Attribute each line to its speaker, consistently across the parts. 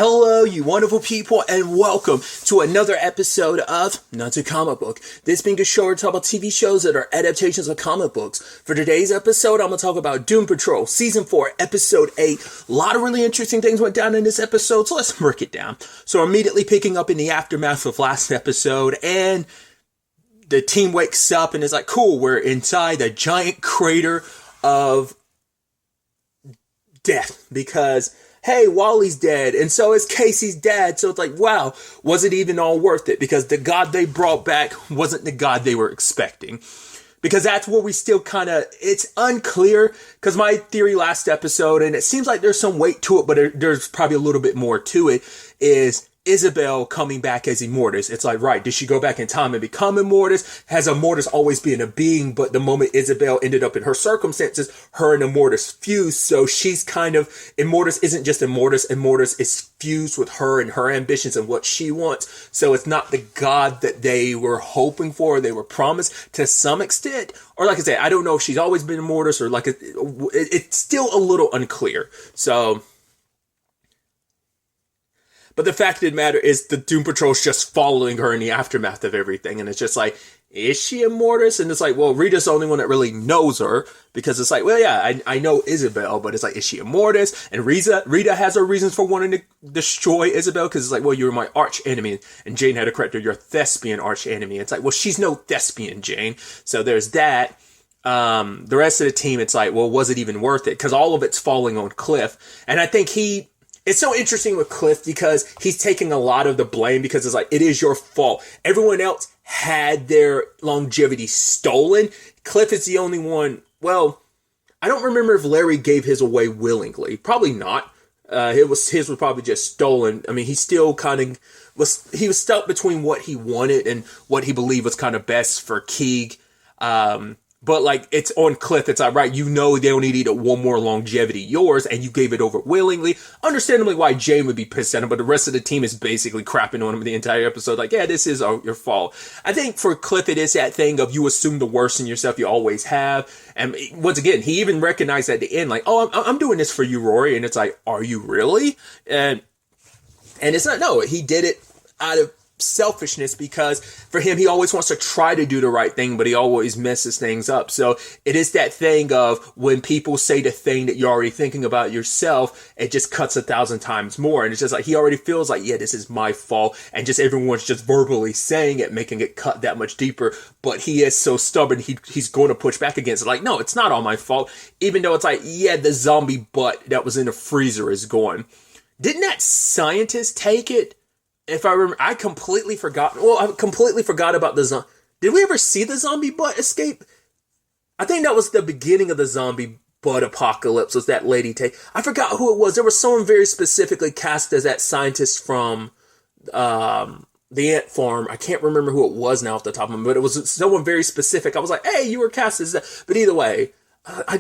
Speaker 1: Hello, you wonderful people, and welcome to another episode of Not a Comic Book. This being a show where we talk about TV shows that are adaptations of comic books. For today's episode, I'm going to talk about Doom Patrol, Season 4, Episode 8. A lot of really interesting things went down in this episode, so let's break it down. So immediately picking up in the aftermath of last episode, and the team wakes up and is like, cool, we're inside a giant crater of death, because hey, Wally's dead, and so is Casey's dad. So it's like, wow, was it even all worth it? Because the God they brought back wasn't the God they were expecting. Because that's where we still kind of, it's unclear. Because my theory last episode, and it seems like there's some weight to it, but there's probably a little bit more to it, is Isabel coming back as Immortus. It's like, right, did she go back in time and become Immortus? Has Immortus always been a being, but the moment Isabel ended up in her circumstances, her and Immortus fused, so she's kind of, Immortus isn't just Immortus is fused with her and her ambitions and what she wants, so it's not the God that they were hoping for, they were promised to some extent, or like I say, I don't know if she's always been Immortus, or like, it's still a little unclear, so... But the fact of the matter is the Doom Patrol's just following her in the aftermath of everything. And it's just like, is she Immortus? And it's like, well, Rita's the only one that really knows her. Because it's like, well, yeah, I know Isabel. But it's like, is she Immortus? And Rita has her reasons for wanting to destroy Isabel. Because it's like, well, you're my arch enemy. And Jane had to correct her, you're a thespian arch enemy. It's like, well, she's no thespian, Jane. So there's that. The rest of the team, it's like, well, was it even worth it? Because all of it's falling on Cliff. And I think it's so interesting with Cliff because he's taking a lot of the blame because it's like, it is your fault. Everyone else had their longevity stolen. Cliff is the only one. Well, I don't remember if Larry gave his away willingly. Probably not. His was probably just stolen. I mean, he still kind of he was stuck between what he wanted and what he believed was kind of best for Keeg. But like, it's on Cliff, it's like, right, you know they only needed one more longevity, yours, and you gave it over willingly. Understandably why Jane would be pissed at him, but the rest of the team is basically crapping on him the entire episode, like, yeah, this is your fault. I think for Cliff, it is that thing of you assume the worst in yourself, you always have. And once again, he even recognized at the end, like, oh, I'm doing this for you, Rory, and it's like, are you really? And it's not, no, he did it out of selfishness because for him, he always wants to try to do the right thing, but he always messes things up. So it is that thing of when people say the thing that you're already thinking about yourself, it just cuts 1,000 times more. And it's just like, he already feels like, yeah, this is my fault. And just everyone's just verbally saying it, making it cut that much deeper. But he is so stubborn, he's going to push back against it. Like, no, it's not all my fault. Even though it's like, yeah, the zombie butt that was in the freezer is gone. Didn't that scientist take it? If I remember, I completely forgot. Well, I completely forgot about the zombie. Did we ever see the zombie butt escape? I think that was the beginning of the zombie butt apocalypse, was that lady take. I forgot who it was. There was someone very specifically cast as that scientist from the ant farm. I can't remember who it was now off the top of my head, but it was someone very specific. I was like, hey, you were cast as that. But either way,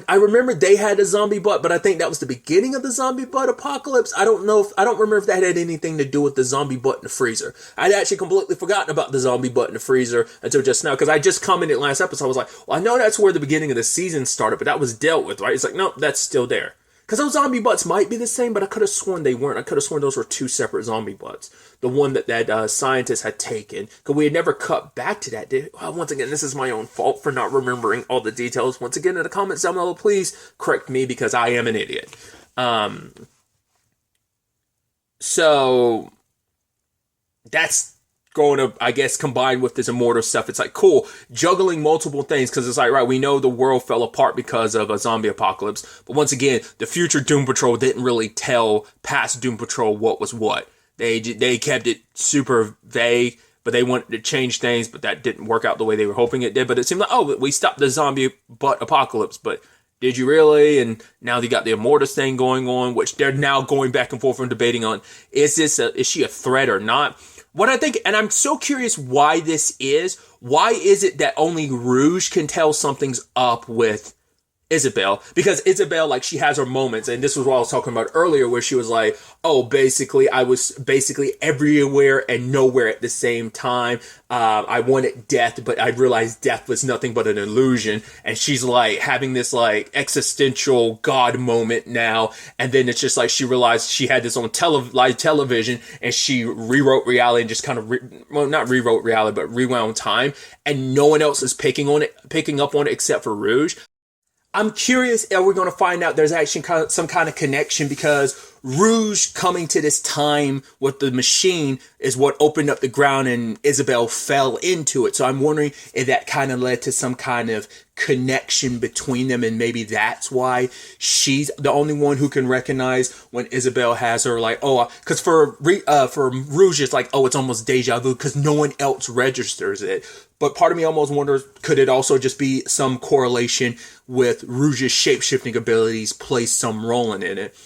Speaker 1: I remember they had a zombie butt, but I think that was the beginning of the zombie butt apocalypse. I don't remember if that had anything to do with the zombie butt in the freezer. I'd actually completely forgotten about the zombie butt in the freezer until just now, because I just commented last episode. I was like, well, I know that's where the beginning of the season started, but that was dealt with, right? It's like, no, that's still there. Because those zombie butts might be the same, but I could have sworn they weren't. I could have sworn those were two separate zombie butts. The one that scientist had taken. Because we had never cut back to that. Well, once again, this is my own fault for not remembering all the details. Once again, in the comments down below, please correct me because I am an idiot. So, that's going to, I guess, combine with this immortal stuff. It's like, cool, juggling multiple things, because it's like, right, we know the world fell apart because of a zombie apocalypse, but once again, the future Doom Patrol didn't really tell past Doom Patrol what was what. They kept it super vague, but they wanted to change things, but that didn't work out the way they were hoping it did. But it seemed like, oh, we stopped the zombie butt apocalypse, but did you really? And now they got the Immortus thing going on, which they're now going back and forth and debating on, is she a threat or not? What I think, and I'm so curious why this is. Why is it that only Rouge can tell something's up with Isabel, because Isabel, like, she has her moments, and this was what I was talking about earlier, where she was like, oh, basically, I was basically everywhere and nowhere at the same time. I wanted death, but I realized death was nothing but an illusion. And she's like having this like existential God moment now. And then it's just like she realized she had this on live television, and she rewrote reality and just kind of, not rewrote reality, but rewound time. And no one else is picking up on it except for Rouge. I'm curious, are we going to find out there's actually some kind of connection, because Rouge coming to this time with the machine is what opened up the ground and Isabel fell into it. So I'm wondering if that kind of led to some kind of connection between them, and maybe that's why she's the only one who can recognize when Isabel has her, like, oh, because for Rouge it's like, oh, it's almost deja vu because no one else registers it. But part of me almost wonders, could it also just be some correlation with Rouge's shape-shifting abilities play some role in it?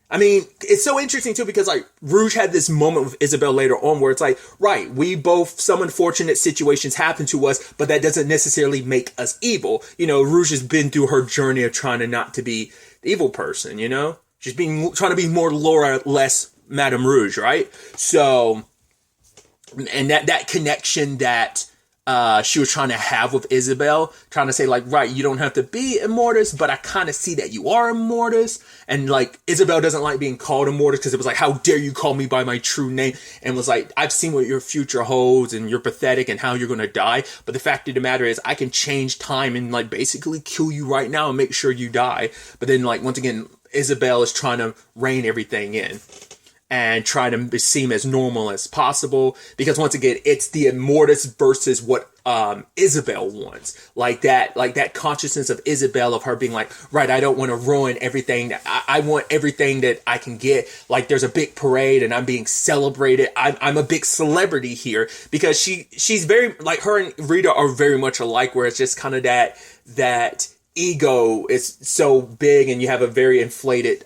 Speaker 1: I mean, it's so interesting too, because like Rouge had this moment with Isabel later on where it's like, right, we both, some unfortunate situations happen to us, but that doesn't necessarily make us evil. You know, Rouge has been through her journey of trying to not to be the evil person, you know? She's trying to be more Laura, less Madame Rouge, right? So, and that connection that she was trying to have with Isabel, trying to say like, right, you don't have to be Immortus, but I kind of see that you are Immortus. And like, Isabel doesn't like being called Immortus because it was like, how dare you call me by my true name? And was like, I've seen what your future holds and you're pathetic and how you're going to die. But the fact of the matter is I can change time and like basically kill you right now and make sure you die. But then like, once again, Isabel is trying to rein everything in and try to seem as normal as possible, because once again, it's the Immortus versus what Isabel wants. Like that consciousness of Isabel, of her being like, right, I don't want to ruin everything. I want everything that I can get. Like there's a big parade and I'm being celebrated. I'm a big celebrity here, because she's very, like, her and Rita are very much alike, where it's just kind of that ego is so big and you have a very inflated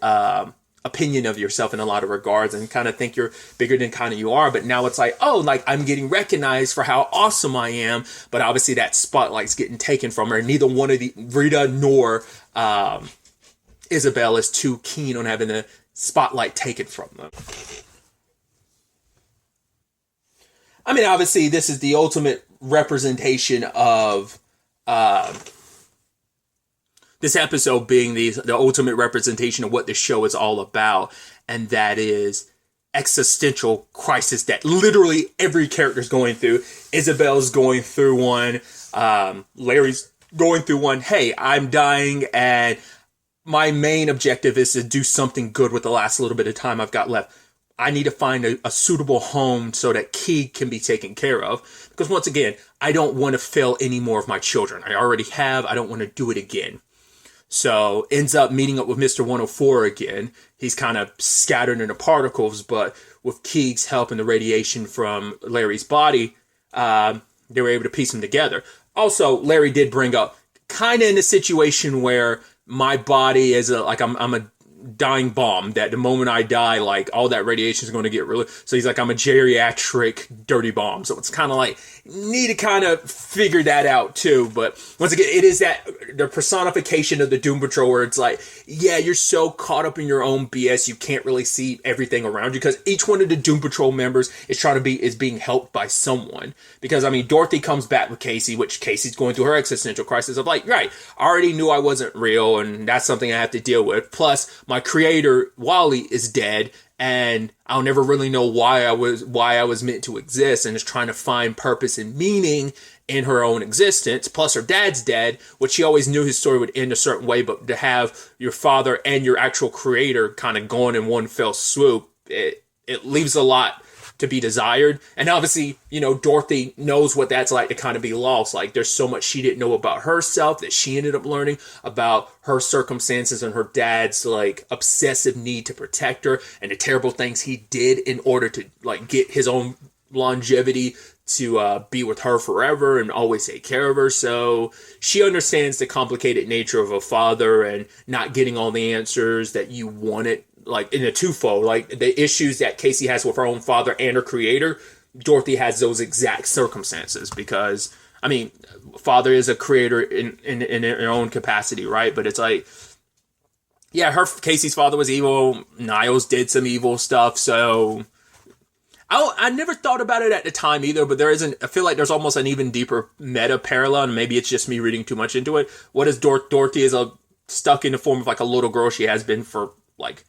Speaker 1: opinion of yourself in a lot of regards, and kind of think you're bigger than kind of you are. But now it's like, oh, like I'm getting recognized for how awesome I am, but obviously that spotlight's getting taken from her. Neither one of the Rita nor Isabel is too keen on having the spotlight taken from them. I mean, obviously this is the ultimate representation of this episode being the ultimate representation of what this show is all about, and that is existential crisis that literally every character is going through. Isabel's going through one. Larry's going through one. Hey, I'm dying, and my main objective is to do something good with the last little bit of time I've got left. I need to find a suitable home so that Keeg can be taken care of. Because once again, I don't want to fail any more of my children. I already have. I don't want to do it again. So ends up meeting up with Mr. 104 again. He's kind of scattered into particles, but with Keeg's help and the radiation from Larry's body, they were able to piece them together. Also, Larry did bring up kind of in a situation where my body is I'm a dying bomb, that the moment I die, like all that radiation is going to get really, so he's like, I'm a geriatric dirty bomb. So it's kind of like, need to kind of figure that out too. But once again, it is that the personification of the Doom Patrol, where it's like, yeah, you're so caught up in your own BS, you can't really see everything around you, because each one of the Doom Patrol members is being helped by someone. Because I mean, Dorothy comes back with Casey, which Casey's going through her existential crisis of like, right, I already knew I wasn't real, and that's something I have to deal with. Plus, my creator Wally is dead, and I'll never really know why I was meant to exist, and is trying to find purpose and meaning in her own existence. Plus her dad's dead, which she always knew his story would end a certain way, but to have your father and your actual creator kind of gone in one fell swoop, it leaves a lot to be desired. And obviously, you know, Dorothy knows what that's like to kind of be lost. Like, there's so much she didn't know about herself that she ended up learning about her circumstances and her dad's like obsessive need to protect her, and the terrible things he did in order to like get his own longevity to be with her forever and always take care of her. So she understands the complicated nature of a father and not getting all the answers that you wanted, like in a twofold, like the issues that Casey has with her own father and her creator. Dorothy has those exact circumstances, because I mean, father is a creator in their own capacity, right? But it's like, yeah, Casey's father was evil. Niles did some evil stuff, so I never thought about it at the time either. But I feel like there's almost an even deeper meta parallel, and maybe it's just me reading too much into it. What is Dorothy is stuck in the form of like a little girl. She has been for like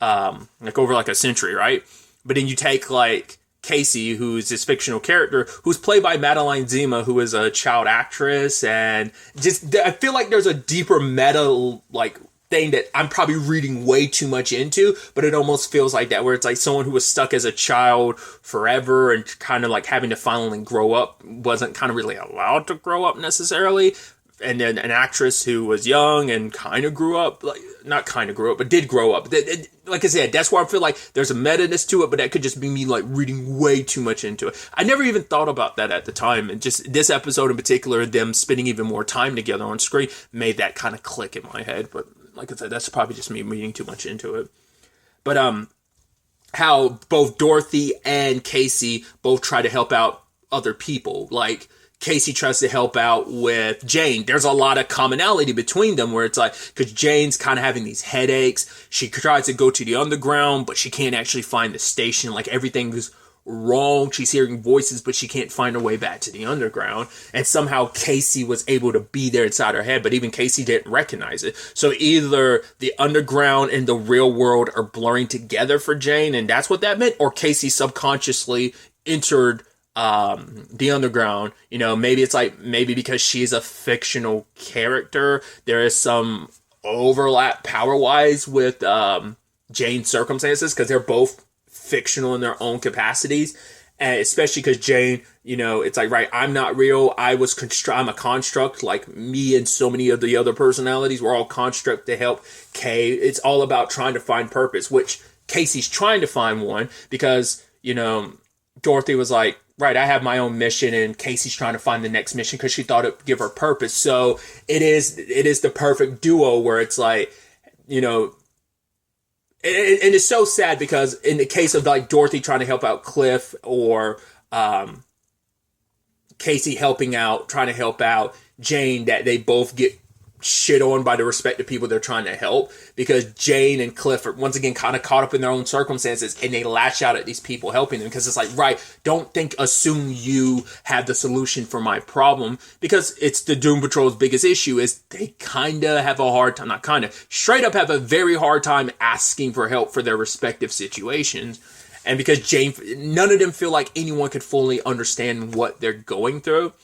Speaker 1: over like a century, right? But then you take like Casey, who's this fictional character, who's played by Madeline Zima, who is a child actress, and just I feel like there's a deeper meta like thing that I'm probably reading way too much into, but it almost feels like that, where it's like someone who was stuck as a child forever and kind of like having to finally grow up, wasn't kind of really allowed to grow up necessarily. And then an actress who was young and kind of grew up, like not kind of grew up, but did grow up. Like I said, that's why I feel like there's a meta-ness to it, but that could just be me like reading way too much into it. I never even thought about that at the time, and just this episode in particular, them spending even more time together on screen, made that kind of click in my head. But like I said, that's probably just me reading too much into it. But how both Dorothy and Casey both try to help out other people, like Casey tries to help out with Jane. There's a lot of commonality between them, where it's like, because Jane's kind of having these headaches. She tries to go to the underground, but she can't actually find the station. Like, everything is wrong. She's hearing voices, but she can't find her way back to the underground. And somehow Casey was able to be there inside her head, but even Casey didn't recognize it. So either the underground and the real world are blurring together for Jane, and that's what that meant, or Casey subconsciously entered the underground. Maybe it's like, maybe because she's a fictional character, there is some overlap power-wise with Jane's circumstances, because they're both fictional in their own capacities. And especially because Jane, it's like, right, I'm not real. I'm a construct, like me and so many of the other personalities. We're all construct to help Kay. It's all about trying to find purpose, which Casey's trying to find one, because, Dorothy was like, right, I have my own mission, and Casey's trying to find the next mission because she thought it would give her purpose. So it is the perfect duo, where it's like, and it's so sad, because in the case of like Dorothy trying to help out Cliff, or Casey trying to help out Jane, that they both get shit on by the respective people they're trying to help, because Jane and Cliff are once again kind of caught up in their own circumstances, and they lash out at these people helping them, because it's like, right, don't assume you have the solution for my problem, because it's the Doom Patrol's biggest issue is they kind of have a hard time, not kind of, straight up have a very hard time asking for help for their respective situations. And because none of them feel like anyone could fully understand what they're going through.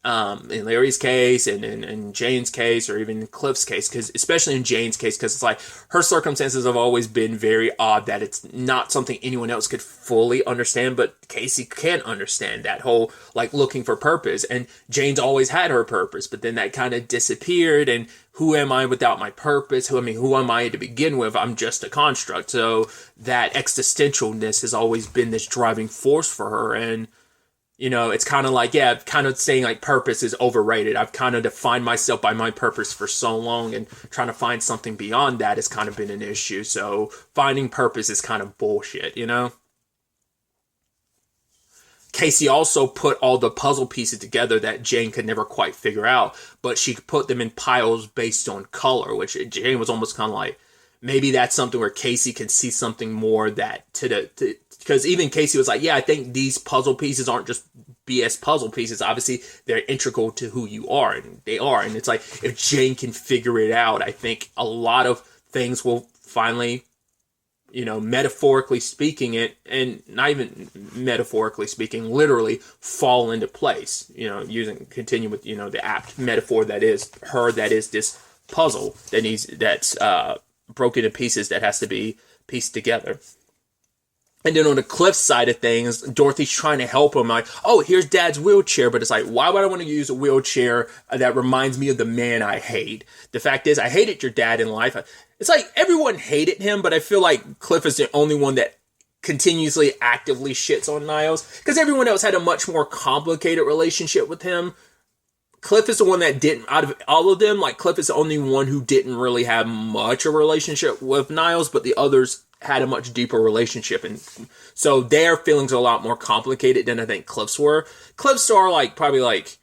Speaker 1: In Larry's case, and in Jane's case, or even in Cliff's case, because especially in Jane's case, because it's like her circumstances have always been very odd, that it's not something anyone else could fully understand, but Casey can understand that whole like looking for purpose. And Jane's always had her purpose, but then that kind of disappeared. And who am I without my purpose? Who am I to begin with? I'm just a construct. So that existentialness has always been this driving force for her. And it's kind of like, kind of saying like purpose is overrated. I've kind of defined myself by my purpose for so long, and trying to find something beyond that has kind of been an issue. So finding purpose is kind of bullshit, Casey also put all the puzzle pieces together that Jane could never quite figure out, but she put them in piles based on color, which Jane was almost kind of like, maybe that's something where Casey can see something more that because even Casey was like, yeah, I think these puzzle pieces aren't just BS puzzle pieces. Obviously, they're integral to who you are, and they are. And it's like, if Jane can figure it out, I think a lot of things will finally, metaphorically speaking it, and not even metaphorically speaking, literally fall into place. Continue with, the apt metaphor that is this puzzle that's broken into pieces that has to be pieced together. And then on the Cliff side of things, Dorothy's trying to help him. Like, oh, here's Dad's wheelchair. But it's like, why would I want to use a wheelchair that reminds me of the man I hate? The fact is, I hated your dad in life. It's like everyone hated him, but I feel like Cliff is the only one that continuously, actively shits on Niles. Because everyone else had a much more complicated relationship with him. Cliff is the one that didn't, out of all of them, like Cliff is the only one who didn't really have much of a relationship with Niles, but the others had a much deeper relationship, and so their feelings are a lot more complicated than I think Cliff's were. Cliff's are like probably like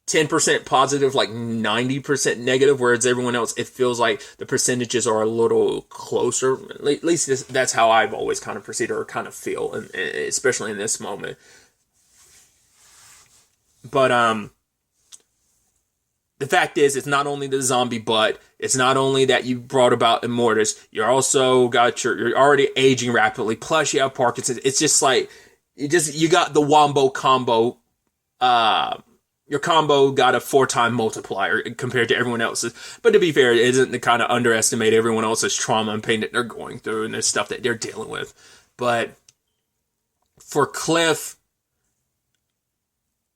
Speaker 1: 10% positive, like 90% negative, whereas everyone else, it feels like the percentages are a little closer. At least that's how I've always kind of proceeded or kind of feel, and especially in this moment. But the fact is, it's not only the zombie butt. It's not only that you brought about Immortus. You're also you're already aging rapidly. Plus, you have Parkinson's. It's just like you got the wombo combo. Your combo got a 4-time multiplier compared to everyone else's. But to be fair, it isn't to kind of underestimate everyone else's trauma and pain that they're going through and the stuff that they're dealing with. But for Cliff,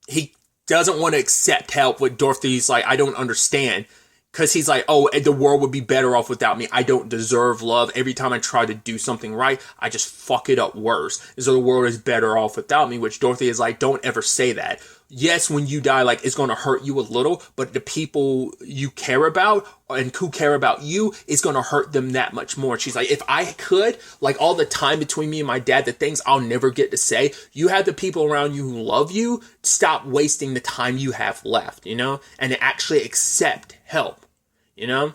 Speaker 1: he doesn't want to accept help with Dorothy's like, I don't understand. Because he's like, oh, the world would be better off without me. I don't deserve love. Every time I try to do something right, I just fuck it up worse. And so the world is better off without me, which Dorothy is like, don't ever say that. Yes, when you die, like, it's going to hurt you a little, but the people you care about and who care about you is going to hurt them that much more. She's like, if I could, like, all the time between me and my dad, the things I'll never get to say, you have the people around you who love you, stop wasting the time you have left, you know, and actually accept help, you know?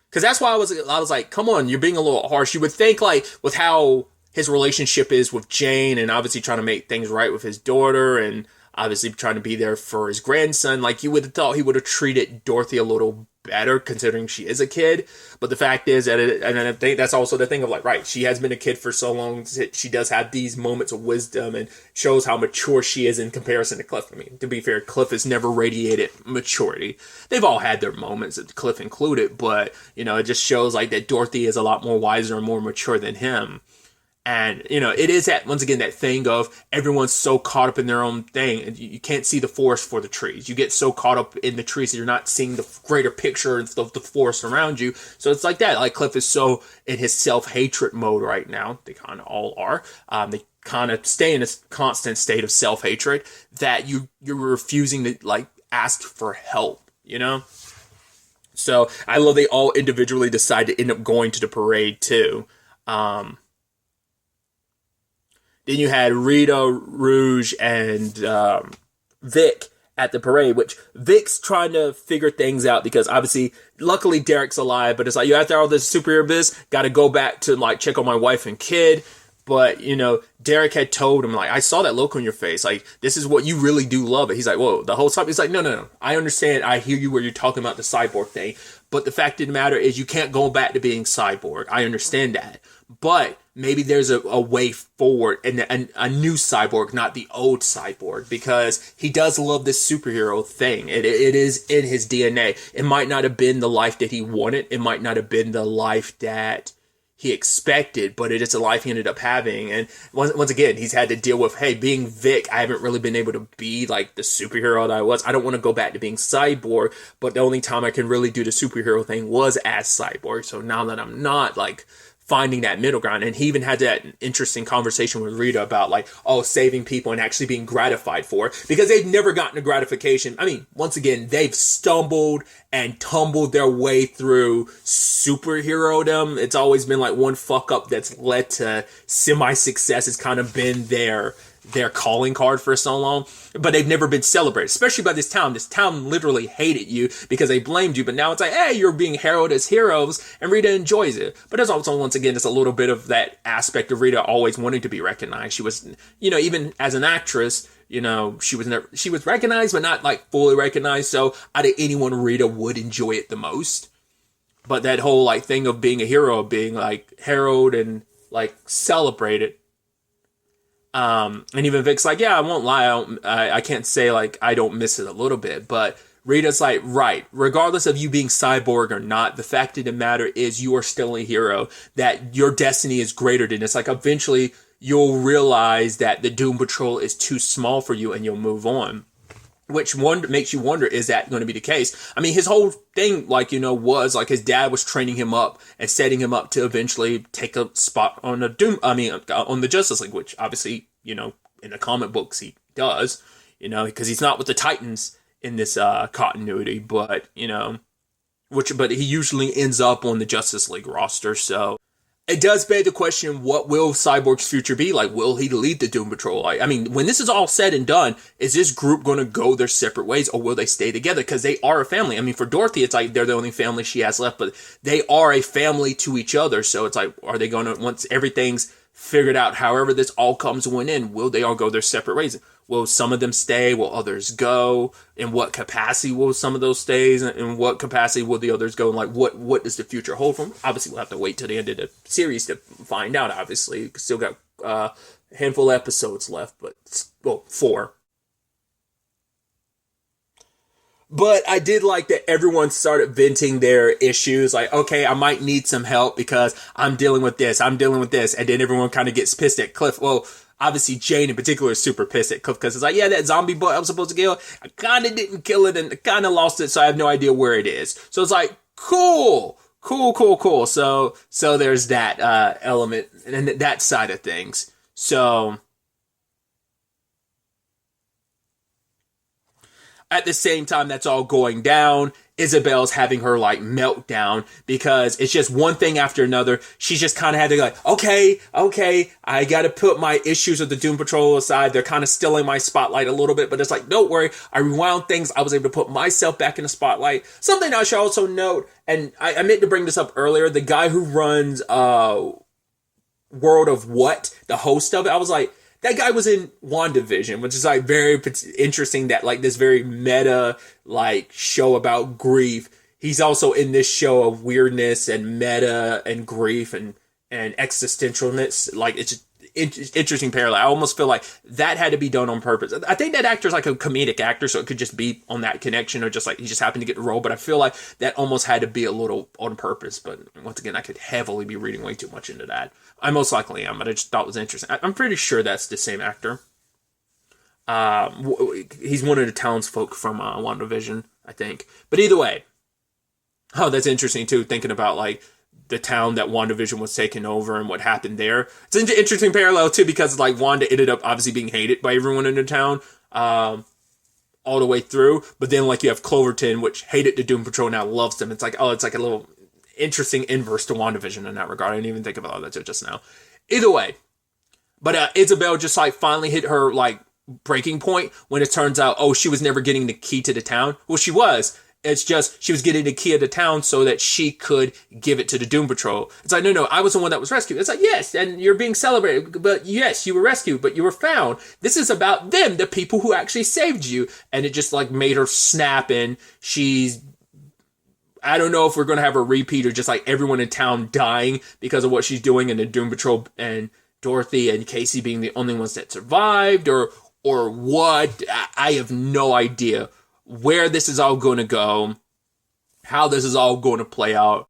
Speaker 1: Because that's why I was like, come on, you're being a little harsh. You would think, like, with how his relationship is with Jane and obviously trying to make things right with his daughter and obviously trying to be there for his grandson, like, you would have thought he would have treated Dorothy a little better considering she is a kid. But the fact is that, and I think that's also the thing of like, right, she has been a kid for so long. She does have these moments of wisdom and shows how mature she is in comparison to Cliff. I mean, to be fair, Cliff has never radiated maturity. They've all had their moments, Cliff included, but, you know, it just shows like that Dorothy is a lot more wiser and more mature than him. And, you know, it is that, once again, that thing of everyone's so caught up in their own thing. And you can't see the forest for the trees. You get so caught up in the trees that you're not seeing the greater picture of the forest around you. So it's like that. Like, Cliff is so in his self-hatred mode right now. They kind of all are. They kind of stay in a constant state of self-hatred that you're refusing to, like, ask for help, you know? So I love they all individually decide to end up going to the parade, too. Then you had Rita, Rouge, and Vic at the parade, which Vic's trying to figure things out because obviously, luckily Derek's alive, but it's like, you after all this superhero biz, gotta go back to like check on my wife and kid. But, you know, Derek had told him, like, I saw that look on your face. Like, this is what you really do love it. He's like, whoa, the whole time. He's like, no. I understand. I hear you where you're talking about the cyborg thing. But the fact of the matter is you can't go back to being cyborg. I understand that. But maybe there's a way forward and a new cyborg, not the old cyborg, because he does love this superhero thing. It is in his DNA. It might not have been the life that he wanted. It might not have been the life that he expected, but it is a life he ended up having. And once again, he's had to deal with, hey, being Vic, I haven't really been able to be like the superhero that I was. I don't want to go back to being Cyborg, but the only time I can really do the superhero thing was as Cyborg. So now that I'm not, like, finding that middle ground. And he even had that interesting conversation with Rita about like, oh, saving people and actually being gratified for it, because they've never gotten a gratification. I mean, once again, they've stumbled and tumbled their way through superhero-dom. It's always been like one fuck up that's led to semi-success. It's kind of been their calling card for so long, but they've never been celebrated, especially by this town. This town literally hated you because they blamed you, but now it's like, hey, you're being heralded as heroes, and Rita enjoys it. But there's also, once again, there's a little bit of that aspect of Rita always wanting to be recognized. She was, you know, even as an actress, you know, she was recognized, but not like fully recognized. So out of anyone, Rita would enjoy it the most. But that whole like thing of being a hero, being like heralded and like celebrated. And even Vic's like, yeah, I won't lie. I can't say like I don't miss it a little bit, but Rita's like, right, regardless of you being cyborg or not, the fact of the matter is you are still a hero, that your destiny is greater than this. Like, eventually you'll realize that the Doom Patrol is too small for you and you'll move on. Which makes you wonder, is that going to be the case? I mean, his whole thing, like, you know, was like his dad was training him up and setting him up to eventually take a spot on on the Justice League, which obviously, you know, in the comic books he does, you know, because he's not with the Titans in this continuity, but, you know, but he usually ends up on the Justice League roster. So it does beg the question, what will Cyborg's future be? Like, will he lead the Doom Patrol? I mean, when this is all said and done, is this group going to go their separate ways, or will they stay together? Because they are a family. I mean, for Dorothy, it's like they're the only family she has left, but they are a family to each other. So it's like, are they going to, once everything's figured out, however this all comes to an end, will they all go their separate ways? Will some of them stay? Will others go? In what capacity will some of those stay? In what capacity will the others go? And like, what does the future hold for them? Obviously, we'll have to wait till the end of the series to find out. Obviously, still got a handful of episodes left, but well, 4. But I did like that everyone started venting their issues. Like, okay, I might need some help because I'm dealing with this. I'm dealing with this. And then everyone kind of gets pissed at Cliff. Well, obviously Jane in particular is super pissed at Cliff because it's like, yeah, that zombie boy I was supposed to kill, I kind of didn't kill it and I kind of lost it. So I have no idea where it is. So it's like, cool. So there's that element and that side of things. So at the same time that's all going down, Isabel's having her like meltdown because it's just one thing after another. She's just kind of had to go like, okay, I got to put my issues with the Doom Patrol aside. They're kind of stealing my spotlight a little bit, but it's like, don't worry. I rewound things. I was able to put myself back in the spotlight. Something I should also note, and I meant to bring this up earlier, the guy who runs World of What, the host of it, I was like, that guy was in WandaVision, which is like very interesting that like this very meta like show about grief. He's also in this show of weirdness and meta and grief and existentialness. Like it's just interesting parallel. I almost feel like that had to be done on purpose. I think that actor's like a comedic actor, so it could just be on that connection or just like he just happened to get the role. But I feel like that almost had to be a little on purpose. But once again, I could heavily be reading way too much into that. I most likely am, but I just thought it was interesting. I'm pretty sure that's the same actor. He's one of the townsfolk from WandaVision, I think. But either way, oh, that's interesting too, thinking about like the town that WandaVision was taking over and what happened there. It's an interesting parallel too, because like Wanda ended up obviously being hated by everyone in the town all the way through. But then like you have Cloverton, which hated the Doom Patrol, now loves them. It's like, oh, it's like a little interesting inverse to WandaVision in that regard. I didn't even think about that just now. Either way, but Isabel just like finally hit her like breaking point when it turns out, oh, she was never getting the key to the town. Well, she was. It's just she was getting the key of the town so that she could give it to the Doom Patrol. It's like, no, I was the one that was rescued. It's like, yes, and you're being celebrated, but yes, you were rescued, but you were found. This is about them, the people who actually saved you. And it just like made her snap, and I don't know if we're going to have a repeat or just like everyone in town dying because of what she's doing and the Doom Patrol and Dorothy and Casey being the only ones that survived or what. I have no idea where this is all going to go, how this is all going to play out.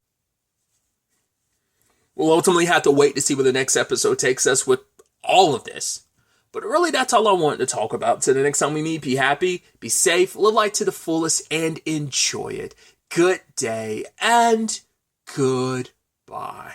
Speaker 1: We'll ultimately have to wait to see where the next episode takes us with all of this. But really, that's all I wanted to talk about. So the next time we meet, be happy, be safe, live life to the fullest, and enjoy it. Good day and goodbye.